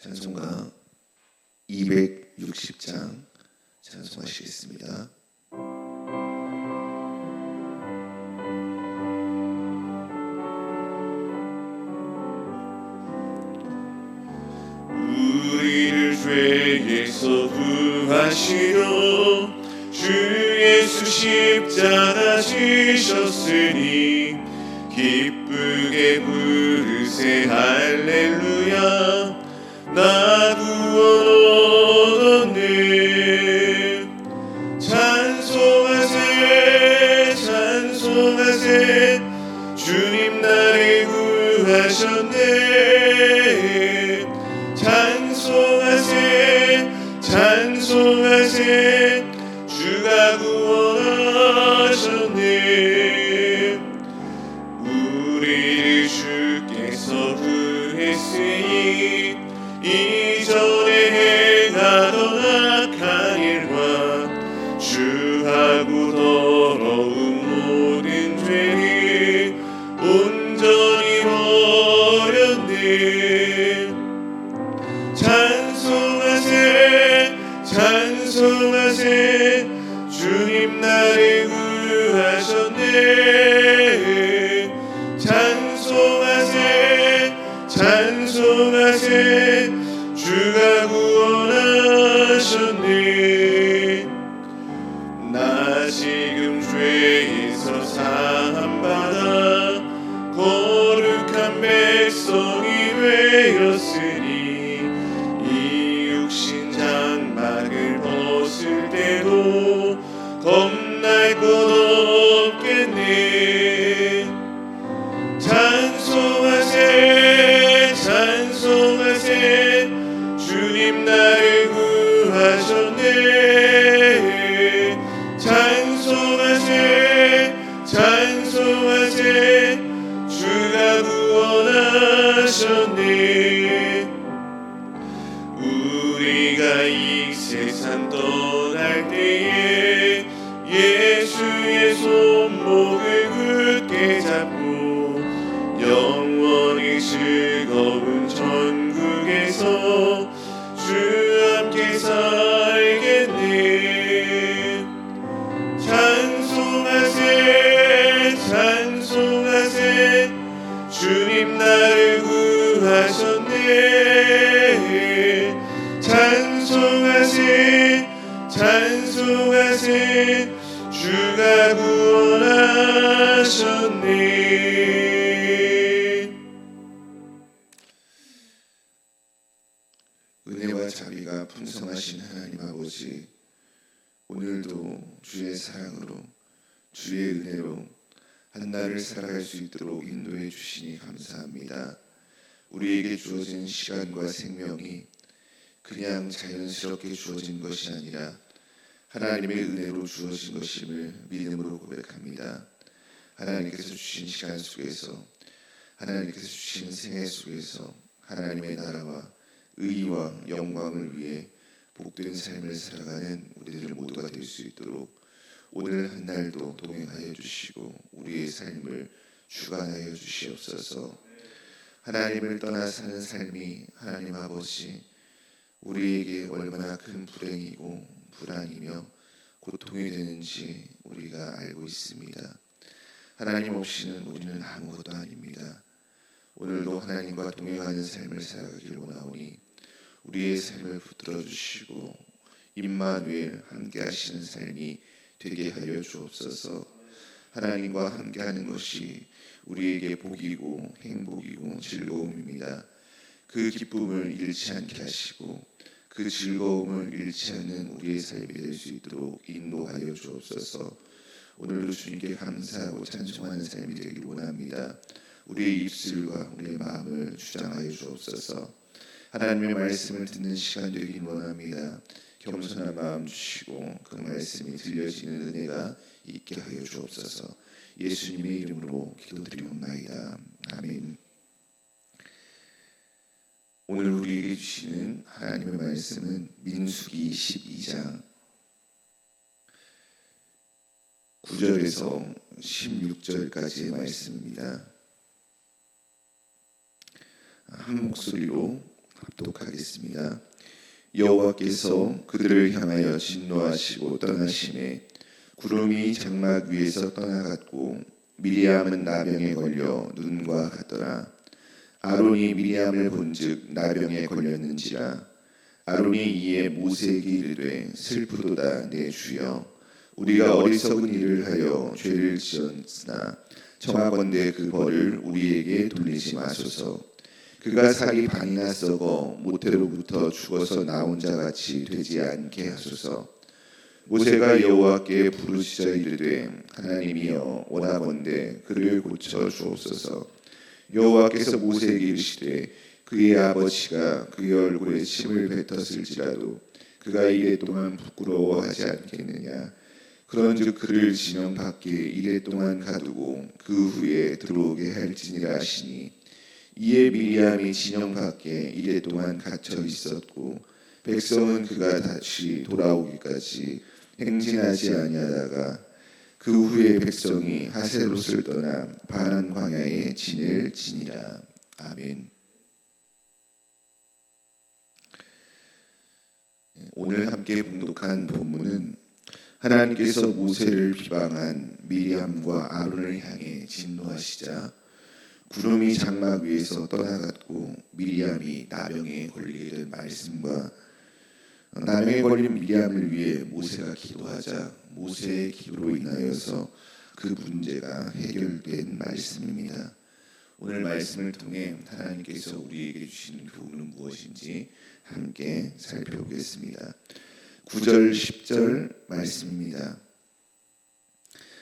찬송가 260장 찬송하시겠습니다. 우리를 죄에서 구하시려 주 예수 십자가 지셨으니 기쁘게 부르세 할렐루야. 나 구원 얻었네. 찬송하세 찬송하세 주님 나를 구하셨네. 찬송하세 찬송하세 주가 구원하셨네. 우리를 주께서 구했으니 이전에 행하던 악한 일과 주하고 더러운 모든 죄를 온전히 버렸네. 찬송하세 찬송하세 주님 나를 구하셨네. 찬송하세 찬송하세 주가 구원하셨네. 나 지금 죄에서 사함받아 거룩한 백성이 되었으니 이 육신 장막을 벗을 때도 겁날 것 없겠네. 찬송하세 찬송하세 주님 나를 구하셨네. 찬송하세 찬송하세 주가 구원하셨네. 우리가 이 세상 떠날 때에 예수의 손목을 굳게 잡고 영원히 즐거운 천국에서 주 함께 살겠네. 찬송하세 찬송하세 주님 나를 구하셨네. 찬송하세 찬송하세 주가 구원하셨네. 은혜와 자비가 풍성하신 하나님 아버지, 오늘도 주의 사랑으로 주의 은혜로 한날을 살아갈 수 있도록 인도해 주시니 감사합니다. 우리에게 주어진 시간과 생명이 그냥 자연스럽게 주어진 것이 아니라 하나님의 은혜로 주어진 것임을 믿음으로 고백합니다. 하나님께서 주신 시간 속에서, 하나님께서 주신 생애 속에서 하나님의 나라와 의와 영광을 위해 복된 삶을 살아가는 우리들 모두가 될 수 있도록 오늘 한 날도 동행하여 주시고 우리의 삶을 주관하여 주시옵소서. 하나님을 떠나 사는 삶이 하나님 아버지 우리에게 얼마나 큰 불행이고 불안이며 고통이 되는지 우리가 알고 있습니다. 하나님 없이는 우리는 아무것도 아닙니다. 오늘도 하나님과 동행하는 삶을 살아가길 원하오니 우리의 삶을 붙들어 주시고 임마누엘 함께 하시는 삶이 되게 하여 주옵소서. 하나님과 함께하는 것이 우리에게 복이고 행복이고 즐거움입니다. 그 기쁨을 잃지 않게 하시고 그 즐거움을 잃지 않는 우리의 삶이 될 수 있도록 인도하여 주옵소서. 오늘도 주님께 감사하고 찬송하는 삶이 되길 원합니다. 우리의 입술과 우리의 마음을 주장하여 주옵소서. 하나님의 말씀을 듣는 시간 되길 원합니다. 겸손한 마음 주시고 그 말씀이 들려지는 은혜가 있게 하여 주옵소서. 예수님의 이름으로 기도드리옵나이다. 아멘. 오늘 우리에게 주시는 하나님의 말씀은 민수기 12장 9절에서 16절까지의 말씀입니다. 한 목소리로 합독하겠습니다. 여호와께서 그들을 향하여 진노하시고 떠나심에 구름이 장막 위에서 떠나갔고 미리암은 나병에 걸려 눈과 같더라. 아론이 미리암을 본즉 나병에 걸렸는지라. 아론이 이에 모세에게 이르되 슬프도다 내 주여, 우리가 어리석은 일을 하여 죄를 지었으나 청하건대 그 벌을 우리에게 돌리지 마소서. 그가 살이 반이나 썩어 모태로부터 죽어서 나온 자같이 되지 않게 하소서. 모세가 여호와께 부르시자 이르되 하나님이여 원하건대 그를 고쳐 주옵소서. 여호와께서 모세에게 이르시되 그의 아버지가 그의 얼굴에 침을 뱉었을지라도 그가 이래 동안 부끄러워하지 않겠느냐. 그런즉 그를 진영 밖에 이래 동안 가두고 그 후에 들어오게 할지니라 하시니, 이에 미리암이 진영 밖에 이래 동안 갇혀 있었고 백성은 그가 다시 돌아오기까지 행진하지 아니하다가 그 후에 백성이 하세롯을 떠나 바란 광야에 진을 지니라. 아멘. 오늘 함께 봉독한 본문은 하나님께서 모세를 비방한 미리암과 아론을 향해 진노하시자 구름이 장막 위에서 떠나갔고 미리암이 나병에 걸리게 된 말씀과 나병에 걸린 미리암을 위해 모세가 기도하자 모세의 기도로 인하여서 그 문제가 해결된 말씀입니다. 오늘 말씀을 통해 하나님께서 우리에게 주시는 교훈은 무엇인지 함께 살펴보겠습니다. 9절 10절 말씀입니다.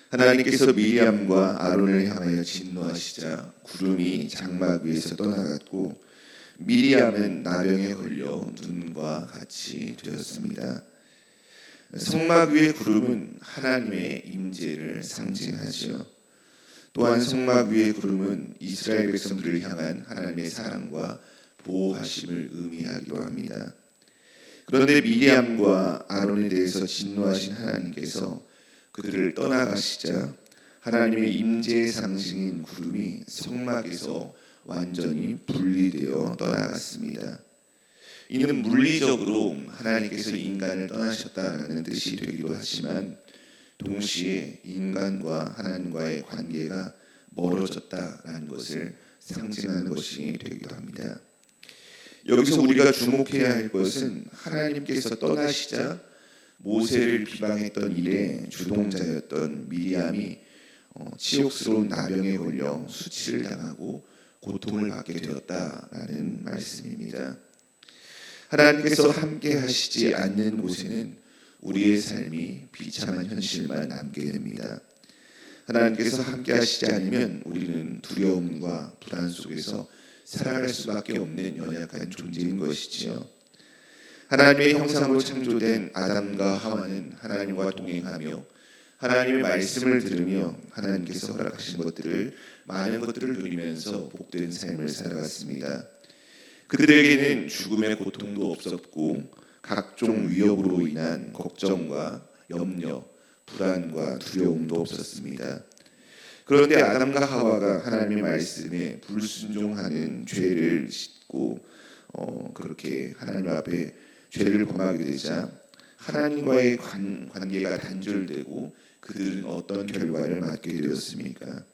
하나님께서 미리암과 아론을 향하여 진노하시자 구름이 장막 위에서 떠나갔고 미리암은 나병에 걸려 눈과 같이 되었습니다. 성막 위의 구름은 하나님의 임재를 상징하죠. 또한 성막 위의 구름은 이스라엘 백성들을 향한 하나님의 사랑과 보호하심을 의미하기도 합니다. 그런데 미리암과 아론에 대해서 진노하신 하나님께서 그들을 떠나가시자 하나님의 임재의 상징인 구름이 성막에서 완전히 분리되어 떠나갔습니다. 이는 물리적으로 하나님께서 인간을 떠나셨다는 뜻이 되기도 하지만 동시에 인간과 하나님과의 관계가 멀어졌다는 것을 상징하는 것이 되기도 합니다. 여기서 우리가 주목해야 할 것은 하나님께서 떠나시자 모세를 비방했던 일에 주동자였던 미리암이 치욕스러운 나병에 걸려 수치를 당하고 고통을 받게 되었다라는 말씀입니다. 하나님께서 함께 하시지 않는 곳에는 우리의 삶이 비참한 현실만 남게 됩니다. 하나님께서 함께 하시지 않으면 우리는 두려움과 불안 속에서 살아갈 수밖에 없는 연약한 존재인 것이지요. 하나님의 형상으로 창조된 아담과 하와는 하나님과 동행하며 하나님의 말씀을 들으며 하나님께서 허락하신 것들을 많은 것들을 누리면서 복된 삶을 살아갔습니다. 그들에게는 죽음의 고통도 없었고 각종 위협으로 인한 걱정과 염려, 불안과 두려움도 없었습니다. 그런데 아담과 하와가 하나님의 말씀에 불순종하는 죄를 짓고 그렇게 하나님 앞에 죄를 범하게 되자 하나님과의 관계가 단절되고 그들은 어떤 결과를 맞게 되었습니까?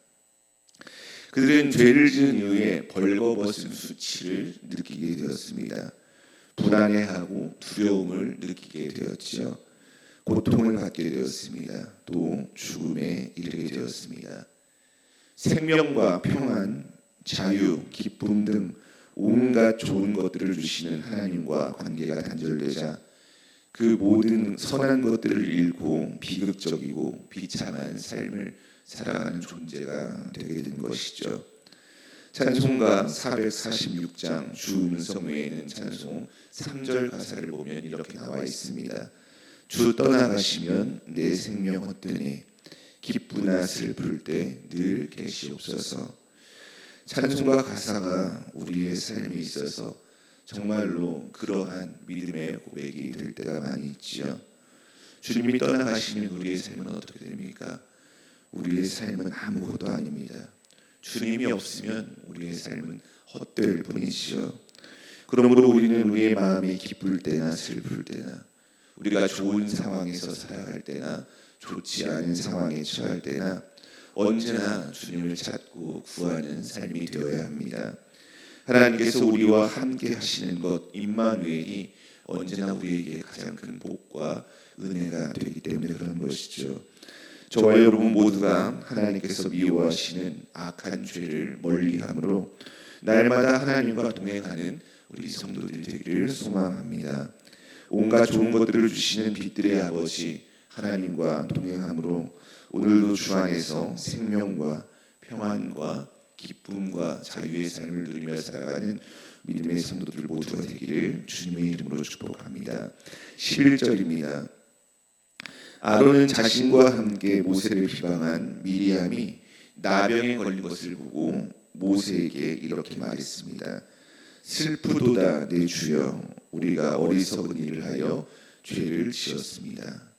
그들은 죄를 지은 이후에 벌거벗은 수치를 느끼게 되었습니다. 불안해하고 두려움을 느끼게 되었지요. 고통을 받게 되었습니다. 또 죽음에 이르게 되었습니다. 생명과 평안, 자유, 기쁨 등 온갖 좋은 것들을 주시는 하나님과 관계가 단절되자 그 모든 선한 것들을 잃고 비극적이고 비참한 삶을 살아가는 존재가 되게 된 것이죠. 찬송가 446장 주음성 외에는 찬송 3절 가사를 보면 이렇게 나와 있습니다. 주 떠나가시면 내 생명 헛되네, 기쁘나 슬플 때 늘 계시옵소서. 찬송가 가사가 우리의 삶에 있어서 정말로 그러한 믿음의 고백이 될 때가 많이 있지요. 주님이 떠나가시면 우리의 삶은 어떻게 됩니까? 우리의 삶은 아무것도 아닙니다. 주님이 없으면 우리의 삶은 헛될 뿐이지요. 그러므로 우리는 우리의 마음이 기쁠 때나 슬플 때나, 우리가 좋은 상황에서 살아갈 때나 좋지 않은 상황에 처할 때나 언제나 주님을 찾고 구하는 삶이 되어야 합니다. 하나님께서 우리와 함께 하시는 것 임마누엘이 언제나 우리에게 가장 큰 복과 은혜가 되기 때문에 그런 것이죠. 저와 여러분 모두가 하나님께서 미워하시는 악한 죄를 멀리함으로 날마다 하나님과 동행하는 우리 성도들 되기를 소망합니다. 온갖 좋은 것들을 주시는 빛들의 아버지 하나님과 동행함으로 오늘도 주 안에서 생명과 평안과 기쁨과 자유의 삶을 누리며 살아가는 믿음의 성도들 모두가 되기를 주님의 이름으로 축복합니다. 11절입니다. 아론은 자신과 함께 모세를 비방한 미리암이 나병에 걸린 것을 보고 모세에게 이렇게 말했습니다. 슬프도다 내 주여, 우리가 어리석은 일을 하여 죄를 지었습니다.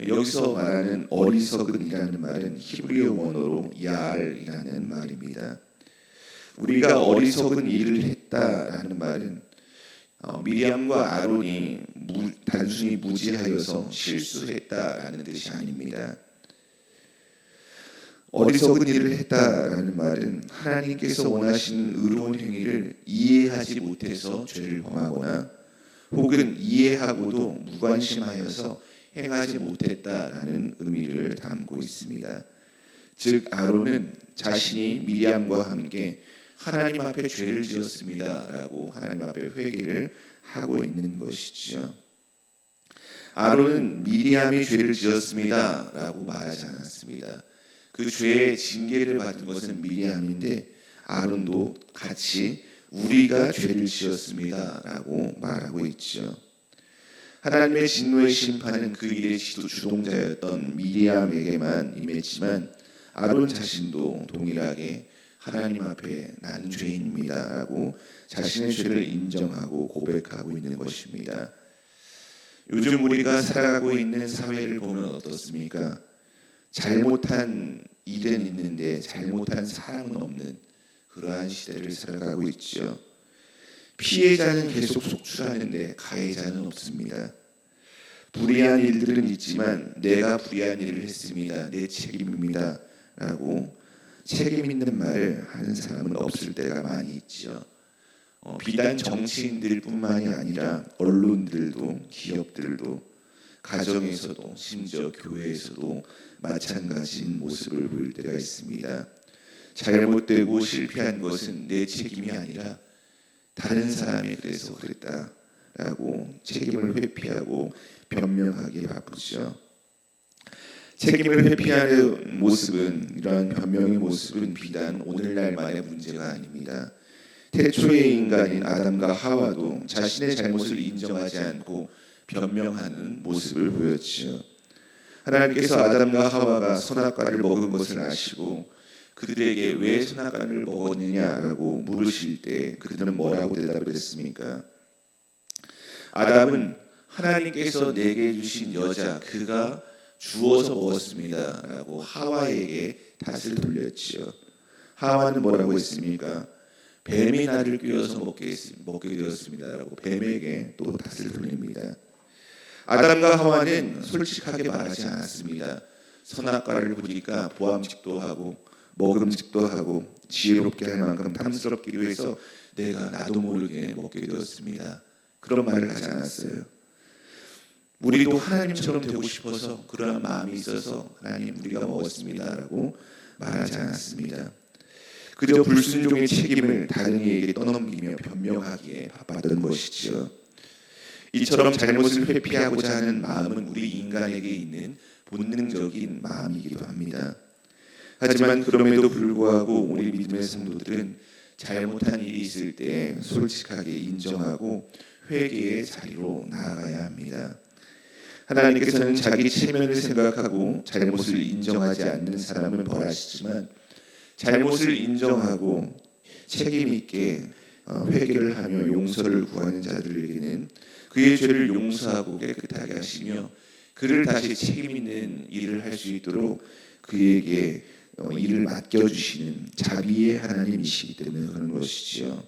여기서 말하는 어리석은이라는 말은 히브리어 원어로 야알이라는 말입니다. 우리가 어리석은 일을 했다라는 말은 미리암과 아론이 단순히 무지하여서 실수했다라는 뜻이 아닙니다. 어리석은 일을 했다라는 말은 하나님께서 원하시는 의로운 행위를 이해하지 못해서 죄를 범하거나 혹은 이해하고도 무관심하여서 행하지 못했다라는 의미를 담고 있습니다. 즉 아론은 자신이 미리암과 함께 하나님 앞에 죄를 지었습니다라고 하나님 앞에 회개를 하고 있는 것이죠. 아론은 미리암이 죄를 지었습니다라고 말하지 않았습니다. 그 죄의 징계를 받은 것은 미리암인데 아론도 같이 우리가 죄를 지었습니다라고 말하고 있죠. 하나님의 진노의 심판은 그 일의 주동자였던 미리암에게만 임했지만 아론 자신도 동일하게 하나님 앞에 나는 죄인입니다라고 자신의 죄를 인정하고 고백하고 있는 것입니다. 요즘 우리가 살아가고 있는 사회를 보면 어떻습니까? 잘못한 일은 있는데 잘못한 사람은 없는 그러한 시대를 살아가고 있죠. 피해자는 계속 속출하는데 가해자는 없습니다. 불의한 일들은 있지만 내가 불의한 일을 했습니다. 내 책임입니다. 라고 책임 있는 말을 하는 사람은 없을 때가 많이 있죠. 비단 정치인들뿐만이 아니라 언론들도 기업들도 가정에서도 심지어 교회에서도 마찬가지인 모습을 보일 때가 있습니다. 잘못되고 실패한 것은 내 책임이 아니라 다른 사람이 그래서 그랬다라고 책임을 회피하고 변명하기에 바쁘죠. 책임을 회피하는 모습은, 이러한 변명의 모습은 비단 오늘날만의 문제가 아닙니다. 태초의 인간인 아담과 하와도 자신의 잘못을 인정하지 않고 변명하는 모습을 보였죠. 하나님께서 아담과 하와가 선악과를 먹은 것을 아시고 그들에게 왜 선악과를 먹었느냐라고 물으실 때 그들은 뭐라고 대답을 했습니까? 아담은 하나님께서 내게 주신 여자 그가 주어서 먹었습니다 라고 하와에게 탓을 돌렸지요. 하와는 뭐라고 했습니까? 뱀이 나를 꿰어서 먹게 되었습니다 라고 뱀에게 또 탓을 돌립니다. 아담과 하와는 솔직하게 말하지 않았습니다. 선악과를 보니까 보암직도 하고 먹음직도 하고 지혜롭게 할 만큼 탐스럽기도 해서 내가 나도 모르게 먹게 되었습니다. 그런 말을 하지 않았어요. 우리도 하나님처럼 되고 싶어서 그러한 마음이 있어서 하나님 우리가 먹었습니다 라고 말하지 않았습니다. 그저 불순종의 책임을 다른 이에게 떠넘기며 변명하기에 바빴던 것이죠. 이처럼 잘못을 회피하고자 하는 마음은 우리 인간에게 있는 본능적인 마음이기도 합니다. 하지만 그럼에도 불구하고 우리 믿음의 성도들은 잘못한 일이 있을 때 솔직하게 인정하고 회개의 자리로 나아가야 합니다. 하나님께서는 자기 체면을 생각하고 잘못을 인정하지 않는 사람을 벌하시지만 잘못을 인정하고 책임 있게 회개를 하며 용서를 구하는 자들에게는 그의 죄를 용서하고 깨끗하게 하시며 그를 다시 책임 있는 일을 할 수 있도록 그에게 일을 맡겨주시는 자비의 하나님이시기 때문에 그런 것이지요.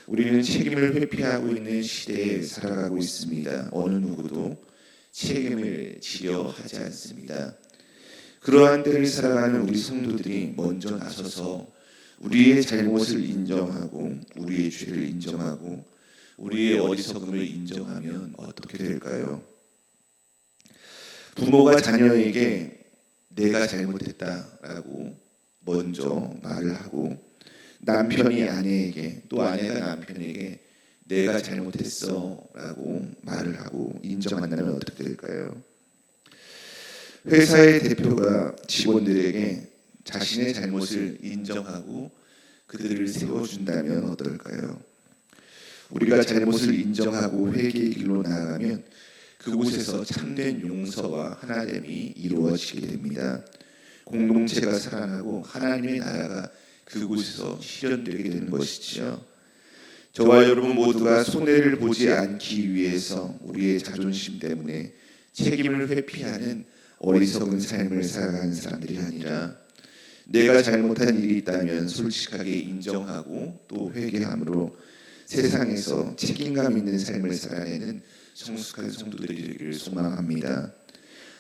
우리는 책임을 회피하고 있는 시대에 살아가고 있습니다. 어느 누구도 책임을 지려 하지 않습니다. 그러한 때를 살아가는 우리 성도들이 먼저 나서서 우리의 잘못을 인정하고 우리의 죄를 인정하고 우리의 어리석음을 인정하면 어떻게 될까요? 부모가 자녀에게 내가 잘못했다라고 먼저 말을 하고 남편이 아내에게 또 아내가 남편에게 내가 잘못했어라고 말을 하고 인정한다면 어떻게 될까요? 회사의 대표가 직원들에게 자신의 잘못을 인정하고 그들을 세워준다면 어떨까요? 우리가 잘못을 인정하고 회개의 길로 나아가면 그곳에서 참된 용서와 하나됨이 이루어지게 됩니다. 공동체가 살아나고 하나님의 나라가 그곳에서 실현되게 되는 것이지요. 저와 여러분 모두가 손해를 보지 않기 위해서 우리의 자존심 때문에 책임을 회피하는 어리석은 삶을 살아가는 사람들이 아니라 내가 잘못한 일이 있다면 솔직하게 인정하고 또 회개함으로 세상에서 책임감 있는 삶을 살아내는 성숙한 성도들이 되기를 소망합니다.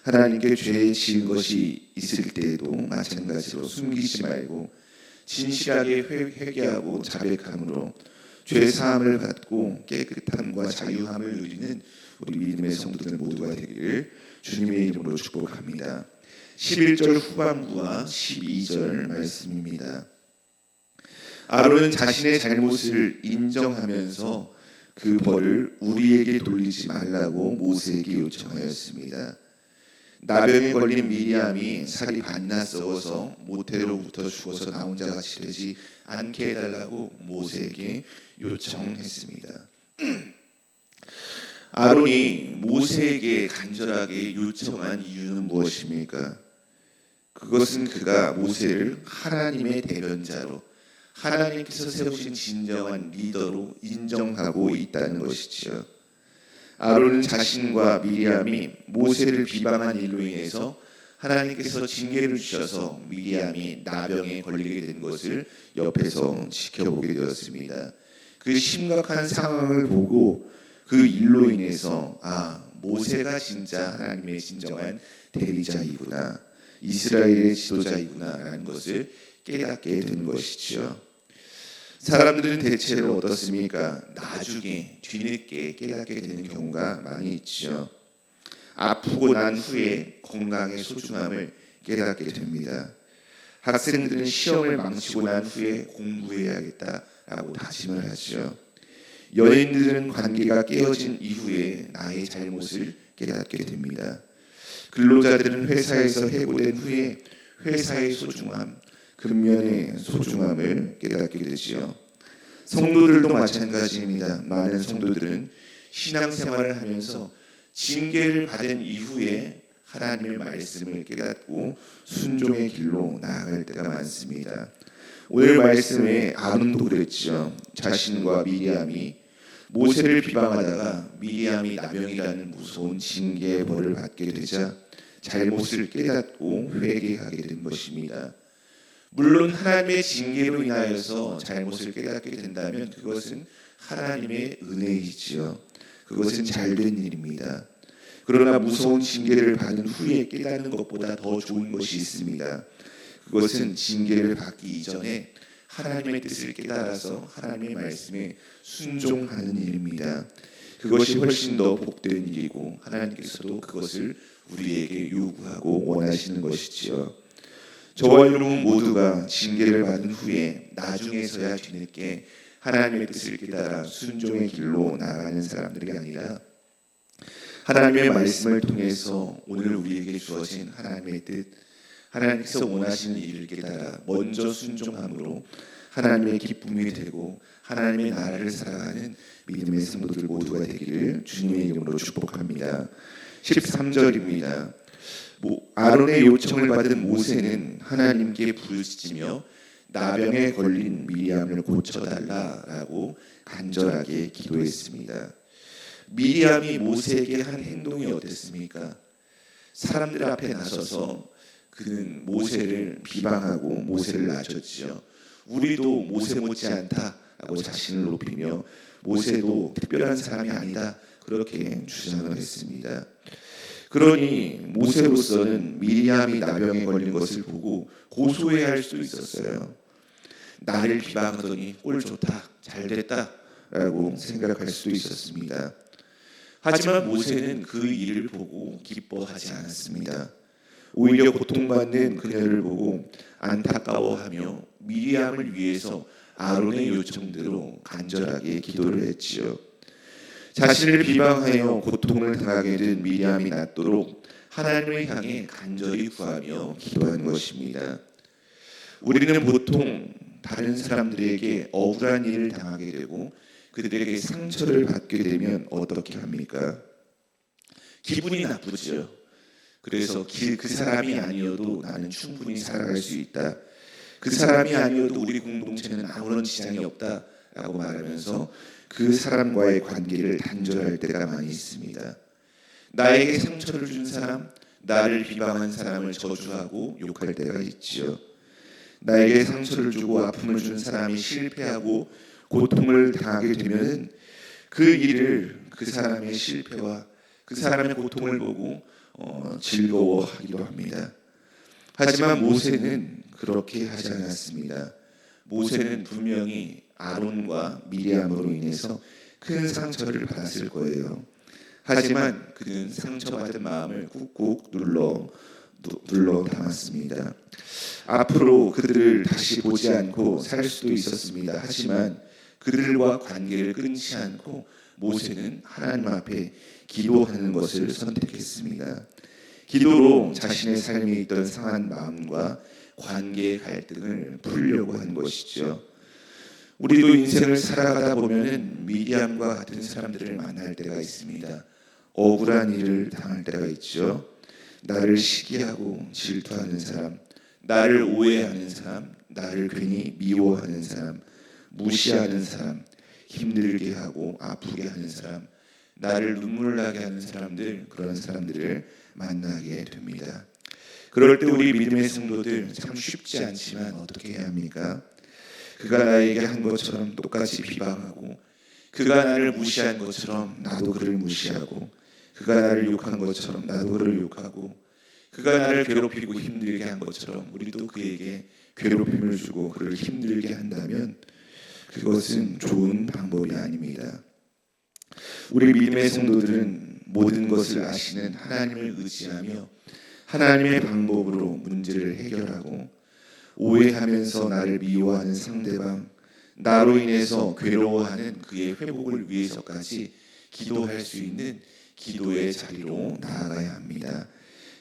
하나님께 죄 지은 것이 있을 때에도 마찬가지로 숨기지 말고 진실하게 회개하고 자백함으로 죄 사함을 받고 깨끗함과 자유함을 누리는 우리 믿음의 성도들 모두가 되기를 주님의 이름으로 축복합니다. 11절 후반부와 12절 말씀입니다. 아론은 자신의 잘못을 인정하면서 그 벌을 우리에게 돌리지 말라고 모세에게 요청하였습니다. 나병에 걸린 미리암이 살이 반나 썩어서 모태로부터 죽어서 나 혼자 같이 되지 않게 해달라고 모세에게 요청했습니다. 아론이 모세에게 간절하게 요청한 이유는 무엇입니까? 그것은 그가 모세를 하나님의 대변자로 하나님께서 세우신 진정한 리더로 인정하고 있다는 것이지요. 아론은 자신과 미리암이 모세를 비방한 일로 인해서 하나님께서 징계를 주셔서 미리암이 나병에 걸리게 된 것을 옆에서 지켜보게 되었습니다. 그 심각한 상황을 보고 그 일로 인해서 모세가 진짜 하나님의 진정한 대리자이구나, 이스라엘의 지도자이구나라는 것을 깨닫게 된 것이죠. 사람들은 대체로 어떻습니까? 나중에 뒤늦게 깨닫게 되는 경우가 많이 있죠. 아프고 난 후에 건강의 소중함을 깨닫게 됩니다. 학생들은 시험을 망치고 난 후에 공부해야겠다라고 다짐을 하죠. 연예인들은 관계가 깨어진 이후에 나의 잘못을 깨닫게 됩니다. 근로자들은 회사에서 해고된 후에 회사의 소중함, 근면의 소중함을 깨닫게 되지요. 성도들도 마찬가지입니다. 많은 성도들은 신앙생활을 하면서 징계를 받은 이후에 하나님의 말씀을 깨닫고 순종의 길로 나아갈 때가 많습니다. 오늘 말씀에 아론도 그랬죠. 자신과 미리암이 모세를 비방하다가 미리암이 나병이라는 무서운 징계의 벌을 받게 되자 잘못을 깨닫고 회개하게 된 것입니다. 물론 하나님의 징계로 인하여서 잘못을 깨닫게 된다면 그것은 하나님의 은혜이지요. 그것은 잘된 일입니다. 그러나 무서운 징계를 받은 후에 깨닫는 것보다 더 좋은 것이 있습니다. 그것은 징계를 받기 이전에 하나님의 뜻을 깨달아서 하나님의 말씀에 순종하는 일입니다. 그것이 훨씬 더 복된 일이고 하나님께서도 그것을 우리에게 요구하고 원하시는 것이지요. 저와 여러분 모두가 징계를 받은 후에 나중에서야 뒤늦게 하나님의 뜻을 깨달아 순종의 길로 나아가는 사람들이 아니라 하나님의 말씀을 통해서 오늘 우리에게 주어진 하나님의 뜻, 하나님께서 원하시는 일을 깨달아 먼저 순종함으로 하나님의 기쁨이 되고 하나님의 나라를 살아가는 믿음의 성도들 모두가 되기를 주님의 이름으로 축복합니다. 13절입니다. 아론의 요청을 받은 모세는 하나님께 부르짖으며 나병에 걸린 미리암을 고쳐달라라고 간절하게 기도했습니다. 미리암이 모세에게 한 행동이 어땠습니까? 사람들 앞에 나서서 그는 모세를 비방하고 모세를 낮췄지요. 우리도 모세 못지않다 하고 자신을 높이며 모세도 특별한 사람이 아니다 그렇게 주장을 했습니다. 그러니 모세로서는 미리암이 나병에 걸린 것을 보고 고소해야 할 수도 있었어요. 나를 비방하더니 꼴 좋다, 잘 됐다 라고 생각할 수도 있었습니다. 하지만 모세는 그 일을 보고 기뻐하지 않았습니다. 오히려 고통받는 그녀를 보고 안타까워하며 미리암을 위해서 아론의 요청대로 간절하게 기도를 했지요. 자신을 비방하여 고통을 당하게 된 미리암이 낫도록 하나님을 향해 간절히 구하며 기도한 것입니다. 우리는 보통 다른 사람들에게 억울한 일을 당하게 되고 그들에게 상처를 받게 되면 어떻게 합니까? 기분이 나쁘죠. 그래서 그 사람이 아니어도 나는 충분히 살아갈 수 있다. 그 사람이 아니어도 우리 공동체는 아무런 지장이 없다라고 말하면서 그 사람과의 관계를 단절할 때가 많이 있습니다. 나에게 상처를 준 사람, 나를 비방한 사람을 저주하고 욕할 때가 있지요. 나에게 상처를 주고 아픔을 준 사람이 실패하고 고통을 당하게 되면 그 일을 그 사람의 실패와 그 사람의 고통을 보고 즐거워하기도 합니다. 하지만 모세는 그렇게 하지 않았습니다. 모세는 분명히 아론과 미리암으로 인해서 큰 상처를 받았을 거예요. 하지만 그는 상처받은 마음을 꾹꾹 눌러 담았습니다. 앞으로 그들을 다시 보지 않고 살 수도 있었습니다. 하지만 그들과 관계를 끊지 않고 모세는 하나님 앞에 기도하는 것을 선택했습니다. 기도로 자신의 삶에 있던 상한 마음과 관계의 갈등을 풀려고 한 것이죠. 우리도 인생을 살아가다 보면은 미디암과 같은 사람들을 만날 때가 있습니다. 억울한 일을 당할 때가 있죠. 나를 시기하고 질투하는 사람, 나를 오해하는 사람, 나를 괜히 미워하는 사람, 무시하는 사람, 힘들게 하고 아프게 하는 사람, 나를 눈물 나게 하는 사람들, 그런 사람들을 만나게 됩니다. 그럴 때 우리 믿음의 성도들 참 쉽지 않지만 어떻게 해야 합니까? 그가 나에게 한 것처럼 똑같이 비방하고, 그가 나를 무시한 것처럼 나도 그를 무시하고, 그가 나를 욕한 것처럼 나도 그를 욕하고, 그가 나를 괴롭히고 힘들게 한 것처럼 우리도 그에게 괴롭힘을 주고 그를 힘들게 한다면 그것은 좋은 방법이 아닙니다. 우리 믿음의 성도들은 모든 것을 아시는 하나님을 의지하며 하나님의 방법으로 문제를 해결하고, 오해하면서 나를 미워하는 상대방, 나로 인해서 괴로워하는 그의 회복을 위해서까지 기도할 수 있는 기도의 자리로 나아가야 합니다.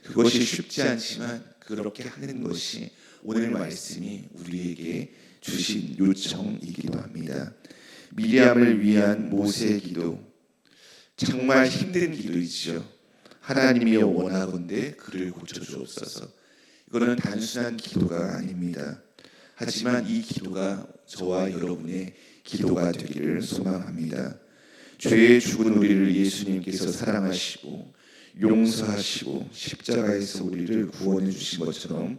그것이 쉽지 않지만 그렇게 하는 것이 오늘 말씀이 우리에게 주신 요청이기도 합니다. 미리암을 위한 모세의 기도, 정말 힘든 기도이죠. 하나님이여 원하건대 그를 고쳐주옵소서. 이거는 단순한 기도가 아닙니다. 하지만 이 기도가 저와 여러분의 기도가 되기를 소망합니다. 죄에 죽은 우리를 예수님께서 사랑하시고 용서하시고 십자가에서 우리를 구원해 주신 것처럼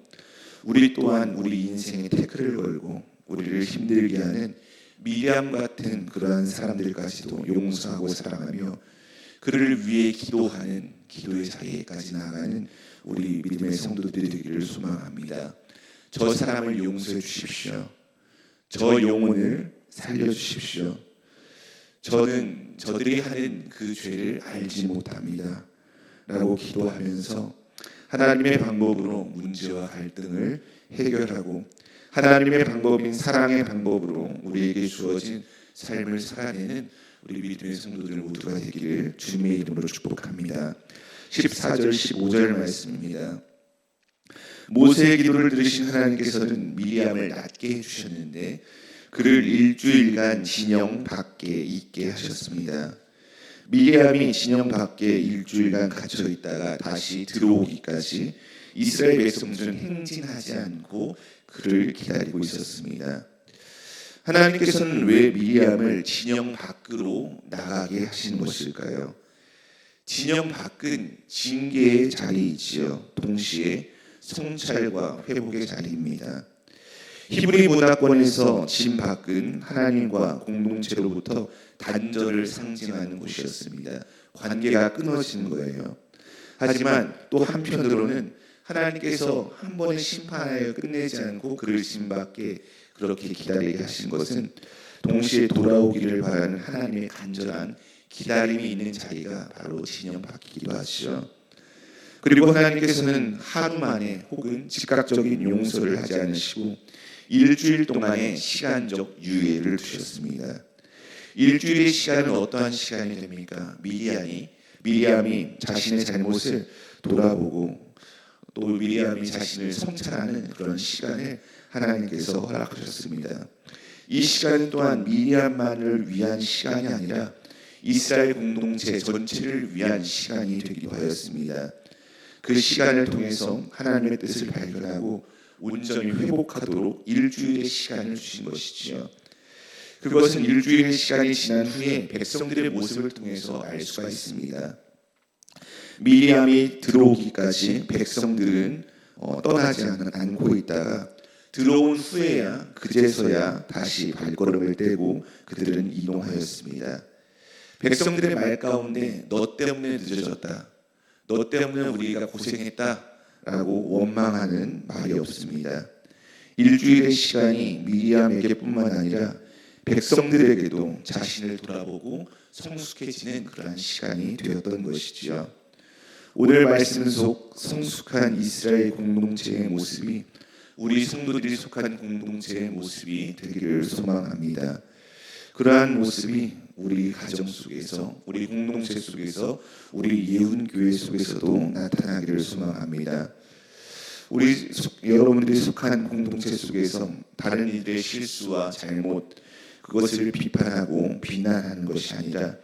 우리 또한 우리 인생에 태클을 걸고 우리를 힘들게 하는 미리암 같은 그러한 사람들까지도 용서하고 사랑하며 그를 위해 기도하는 기도의 자리에까지 나아가는 우리 믿음의 성도들이 되기를 소망합니다. 저 사람을 용서해 주십시오. 저 영혼을 살려 주십시오. 저는 저들이 하는 그 죄를 알지 못합니다. 라고 기도하면서 하나님의 방법으로 문제와 갈등을 해결하고 하나님의 방법인 사랑의 방법으로 우리에게 주어진 삶을 살아내는 우리 믿음의 성도들 모두가 되기를 주님의 이름으로 축복합니다. 14절 15절 말씀입니다. 모세의 기도를 들으신 하나님께서는 미리암을 낫게 해주셨는데 그를 일주일간 진영 밖에 있게 하셨습니다. 미리암이 진영 밖에 일주일간 갇혀 있다가 다시 들어오기까지 이스라엘 백성들은 행진하지 않고 그를 기다리고 있었습니다. 하나님께서는 왜 미리암을 진영 밖으로 나가게 하신 것일까요? 진영 밖은 징계의 자리이지요. 동시에 성찰과 회복의 자리입니다. 히브리 문화권에서 진 밖은 하나님과 공동체로부터 단절을 상징하는 곳이었습니다. 관계가 끊어진 거예요. 하지만 또 한편으로는 하나님께서 한 번에 심판하여 끝내지 않고 그를 진 밖에 그렇게 기다리게 하신 것은 동시에 돌아오기를 바라는 하나님의 간절한 기다림이 있는 자리가 바로 진영받기도 하죠. 그리고 하나님께서는 하루 만에 혹은 즉각적인 용서를 하지 않으시고 일주일 동안의 시간적 유예를 두셨습니다. 일주일의 시간은 어떠한 시간이 됩니까? 미리암이 자신의 잘못을 돌아보고 또 미리암이 자신을 성찰하는 그런 시간을 하나님께서 허락하셨습니다. 이 시간 또한 미리암만을 위한 시간이 아니라 이스라엘 공동체 전체를 위한 시간이 되기도 하였습니다. 그 시간을 통해서 하나님의 뜻을 발견하고 온전히 회복하도록 일주일의 시간을 주신 것이지요. 그것은 일주일의 시간이 지난 후에 백성들의 모습을 통해서 알 수가 있습니다. 미리암이 들어오기까지 백성들은 떠나지 않고 있다가 들어온 후에야 그제서야 다시 발걸음을 떼고 그들은 이동하였습니다. 백성들의 말 가운데 너 때문에 늦어졌다, 너 때문에 우리가 고생했다 라고 원망하는 말이 없습니다. 일주일의 시간이 미리암에게 뿐만 아니라 백성들에게도 자신을 돌아보고 성숙해지는 그러한 시간이 되었던 것이지요. 오늘 말씀 속 성숙한 이스라엘 공동체의 모습이 우리 성도들이 속한 공동체의 모습이 되기를 소망합니다. 그러한 모습이 우리 가정 속에서, 우리 공동체 속에서, 우리 예훈교회 속에서도 나타나기를 소망합니다. 여러분들이 속한 공동체 속에서 다른 이들의 실수와 잘못, 그것을 비판하고 비난하는 것이 아니라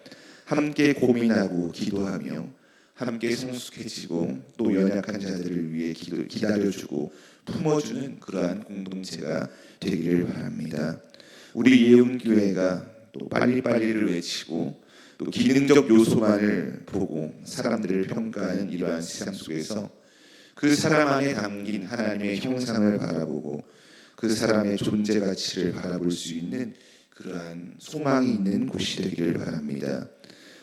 함께 고민하고 기도하며 함께 성숙해지고 또 연약한 자들을 위해 기다려주고 품어주는 그러한 공동체가 되기를 바랍니다. 우리 예훈교회가 또 빨리빨리를 외치고 또 기능적 요소만을 보고 사람들을 평가하는 이러한 세상 속에서 그 사람 안에 담긴 하나님의 형상을 바라보고 그 사람의 존재 가치를 바라볼 수 있는 그러한 소망이 있는 곳이 되기를 바랍니다.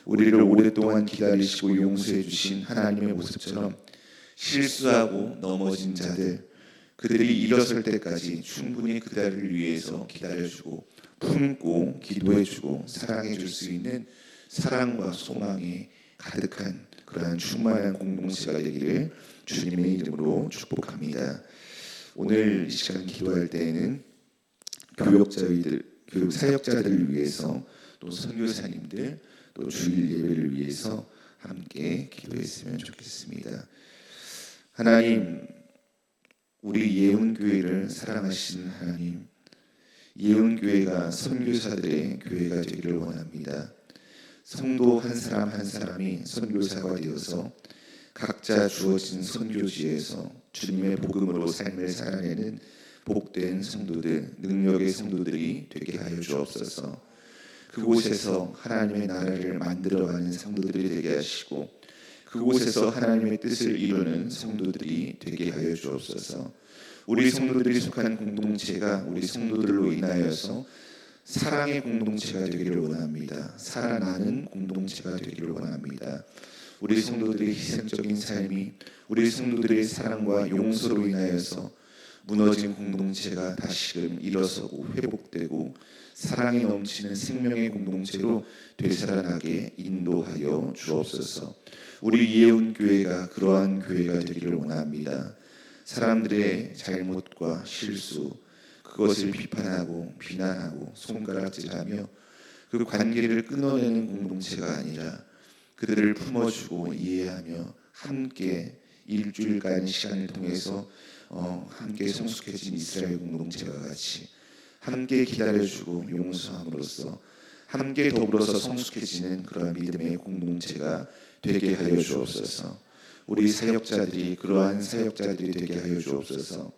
우리를 오랫동안 기다리시고 용서해 주신 하나님의 모습처럼 실수하고 넘어진 자들, 그들이 일어설 때까지 충분히 그들을 위해서 기다려주고 품고 기도해주고 사랑해줄 수 있는 사랑과 소망이 가득한 그러한 충만한 공동체가 되기를 주님의 이름으로 축복합니다. 오늘 이 시간 기도할 때에는 교육 사역자들을 위해서 또 선교사님들 또 주일 예배를 위해서 함께 기도했으면 좋겠습니다. 하나님, 우리 예훈교회를 사랑하시는 하나님, 예훈교회가 선교사들의 교회가 되기를 원합니다. 성도 한 사람 한 사람이 선교사가 되어서 각자 주어진 선교지에서 주님의 복음으로 삶을 살아내는 복된 성도들, 능력의 성도들이 되게 하여 주옵소서. 그곳에서 하나님의 나라를 만들어가는 성도들이 되게 하시고 그곳에서 하나님의 뜻을 이루는 성도들이 되게 하여 주옵소서. 우리 성도들이 속한 공동체가 우리 성도들로 인하여서 사랑의 공동체가 되기를 원합니다. 살아나는 공동체가 되기를 원합니다. 우리 성도들의 희생적인 삶이 우리 성도들의 사랑과 용서로 인하여서 무너진 공동체가 다시금 일어서고 회복되고 사랑이 넘치는 생명의 공동체로 되살아나게 인도하여 주옵소서. 우리 예훈교회가 그러한 교회가 되기를 원합니다. 사람들의 잘못과 실수, 그것을 비판하고 비난하고 손가락질하며 그 관계를 끊어내는 공동체가 아니라 그들을 품어주고 이해하며 함께 일주일간 시간을 통해서 함께 성숙해진 이스라엘 공동체와 같이 함께 기다려주고 용서함으로써 함께 더불어서 성숙해지는 그러한 믿음의 공동체가 되게 하여 주옵소서. 우리 사역자들이 그러한 사역자들이 되게 하여 주옵소서.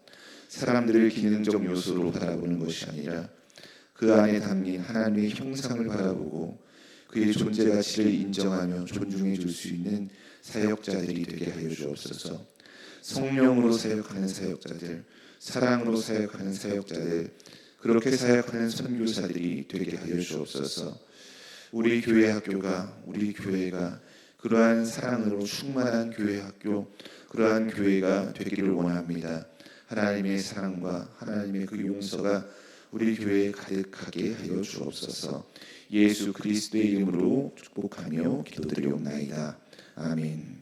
사람들을 기능적 요소로 바라보는 것이 아니라 그 안에 담긴 하나님의 형상을 바라보고 그의 존재 가치를 인정하며 존중해 줄 수 있는 사역자들이 되게 하여 주옵소서. 성령으로 사역하는 사역자들, 사랑으로 사역하는 사역자들, 그렇게 사역하는 선교사들이 되게 하여 주옵소서. 우리 교회 학교가, 우리 교회가 그러한 사랑으로 충만한 교회 학교, 그러한 교회가 되기를 원합니다. 하나님의 사랑과 하나님의 그 용서가 우리 교회에 가득하게 하여 주옵소서. 예수 그리스도의 이름으로 축복하며 기도드리옵나이다. 아멘.